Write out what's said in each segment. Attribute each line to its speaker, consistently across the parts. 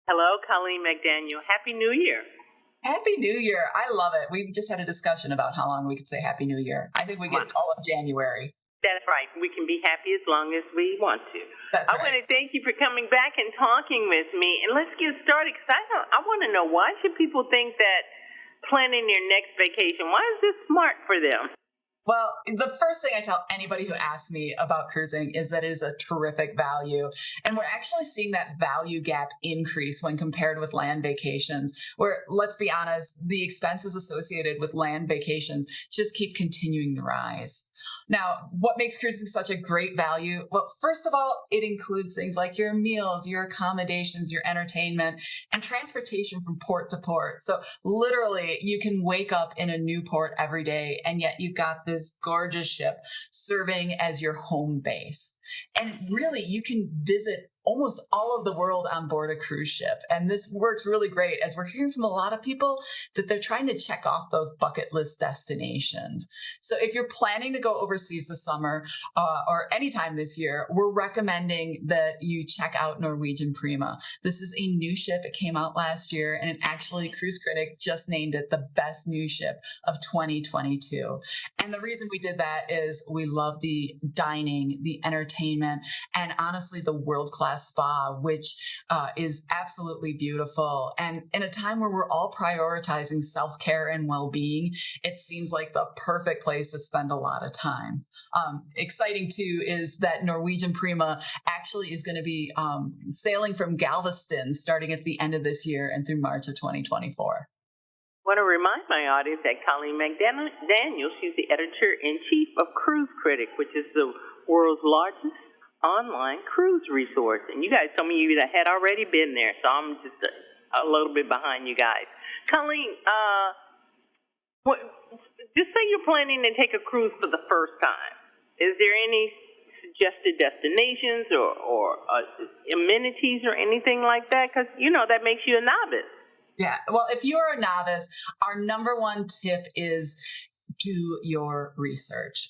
Speaker 1: Hello, Colleen McDaniel. Happy New Year.
Speaker 2: Happy New Year. I love it. We just had a discussion about how long we could say Happy New Year. I think we
Speaker 1: Wow.
Speaker 2: get all of January.
Speaker 1: That's right. We can be happy as long as we want to.
Speaker 2: That's
Speaker 1: I
Speaker 2: right.
Speaker 1: want to thank you for coming back and talking with me. And let's get started because I want to know, why should people think that planning their next vacation, why is this smart for them?
Speaker 2: Well, the first thing I tell anybody who asks me about cruising is that it is a terrific value. And we're actually seeing that value gap increase when compared with land vacations, where, let's be honest, the expenses associated with land vacations just keep continuing to rise. Now, what makes cruising such a great value? Well, first of all, it includes things like your meals, your accommodations, your entertainment, and transportation from port to port. So literally, you can wake up in a new port every day, and yet you've got this gorgeous ship serving as your home base. And really, you can visit almost all of the world on board a cruise ship. And this works really great as we're hearing from a lot of people that they're trying to check off those bucket list destinations. So if you're planning to go overseas this summer or anytime this year, we're recommending that you check out Norwegian Prima. This is a new ship. It came out last year, and actually Cruise Critic just named it the best new ship of 2022. And the reason we did that is we love the dining, the entertainment, and honestly, the world-class spa, which is absolutely beautiful. And in a time where we're all prioritizing self-care and well-being, it seems like the perfect place to spend a lot of time. Exciting too is that Norwegian Prima actually is going to be sailing from Galveston starting at the end of this year and through March of 2024.
Speaker 1: I want to remind my audience that Colleen McDaniel, she's the editor-in-chief of Cruise Critic, which is the world's largest online cruise resort. And you guys told me you had already been there, so I'm just a little bit behind you guys. Colleen, just say you're planning to take a cruise for the first time. Is there any suggested destinations or amenities or anything like that? Because, that makes you a novice.
Speaker 2: Yeah. Well, if you are a novice, our number one tip is do your research.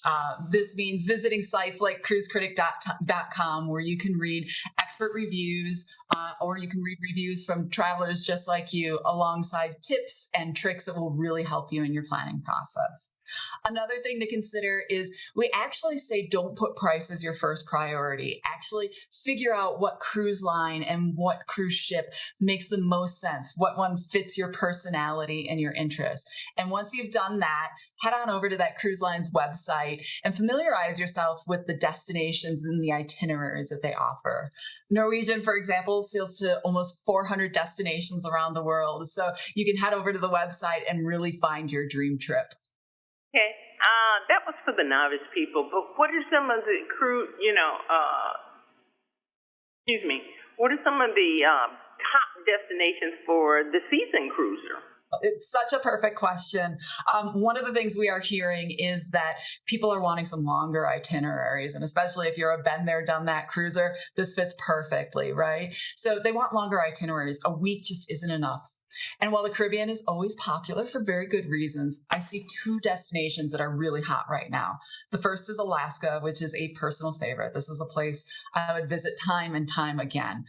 Speaker 2: This means visiting sites like cruisecritic.com, where you can read expert reviews, or you can read reviews from travelers just like you, alongside tips and tricks that will really help you in your planning process. Another thing to consider is we actually say don't put price as your first priority. Actually figure out what cruise line and what cruise ship makes the most sense, what one fits your personality and your interests. And once you've done that, head on over to that cruise line's website and familiarize yourself with the destinations and the itineraries that they offer. Norwegian, for example, sails to almost 400 destinations around the world. So you can head over to the website and really find your dream trip.
Speaker 1: Okay, that was for the novice people, but what are some of the what are some of the top destinations for the seasoned cruiser?
Speaker 2: It's such a perfect question. One of the things we are hearing is that people are wanting some longer itineraries, and especially if you're a been there, done that cruiser, this fits perfectly, right? So they want longer itineraries. A week just isn't enough. And while the Caribbean is always popular for very good reasons, I see two destinations that are really hot right now. The first is Alaska, which is a personal favorite. This is a place I would visit time and time again.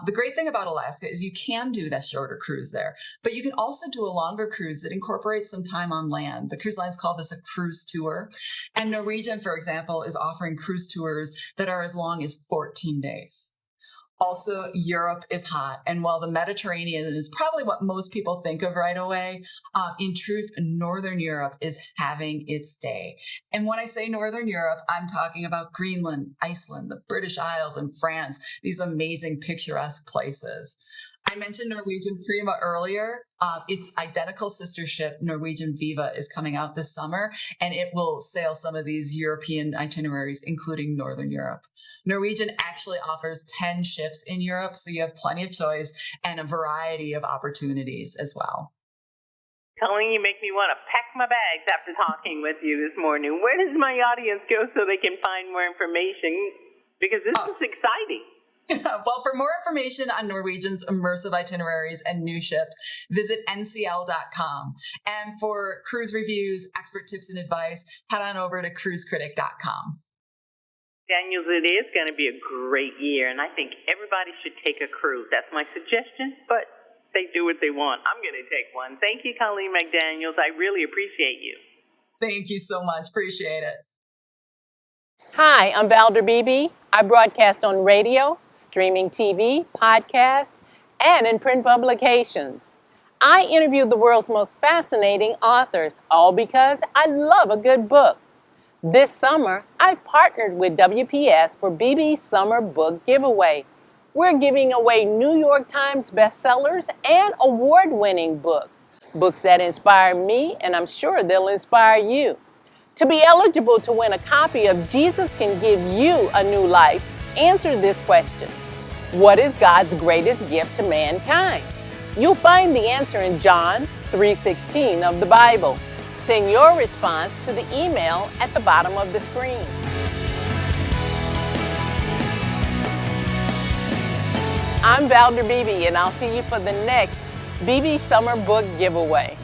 Speaker 2: The great thing about Alaska is you can do that shorter cruise there, but you can also do a longer cruise that incorporates some time on land. The cruise lines call this a cruise tour. And Norwegian, for example, is offering cruise tours that are as long as 14 days. Also, Europe is hot. And while the Mediterranean is probably what most people think of right away, in truth, Northern Europe is having its day. And when I say Northern Europe, I'm talking about Greenland, Iceland, the British Isles, and France, these amazing picturesque places. I mentioned Norwegian Prima earlier. Its identical sister ship, Norwegian Viva, is coming out this summer, and it will sail some of these European itineraries, including Northern Europe. Norwegian actually offers 10 ships in Europe, so you have plenty of choice and a variety of opportunities as well.
Speaker 1: Colleen, you make me want to pack my bags after talking with you this morning. Where does my audience go so they can find more information? Because this is exciting.
Speaker 2: Well, for more information on Norwegian's immersive itineraries and new ships, visit ncl.com. And for cruise reviews, expert tips, and advice, head on over to cruisecritic.com.
Speaker 1: Daniels, it is going to be a great year, and I think everybody should take a cruise. That's my suggestion, but they do what they want. I'm going to take one. Thank you, Colleen McDaniels. I really appreciate you.
Speaker 2: Thank you so much. Appreciate it.
Speaker 3: Hi, I'm Valder Beebe. I broadcast on radio, streaming TV, podcast, and in print publications. I interview the world's most fascinating authors, all because I love a good book. This summer, I partnered with WPS for BB's Summer Book Giveaway. We're giving away New York Times bestsellers and award-winning books. Books that inspire me, and I'm sure they'll inspire you. To be eligible to win a copy of Jesus Can Give You a New Life, answer this question. What is God's greatest gift to mankind? You'll find the answer in John 3:16 of the Bible. Send your response to the email at the bottom of the screen. I'm Valder Beebe, and I'll see you for the next BB Summer Book Giveaway.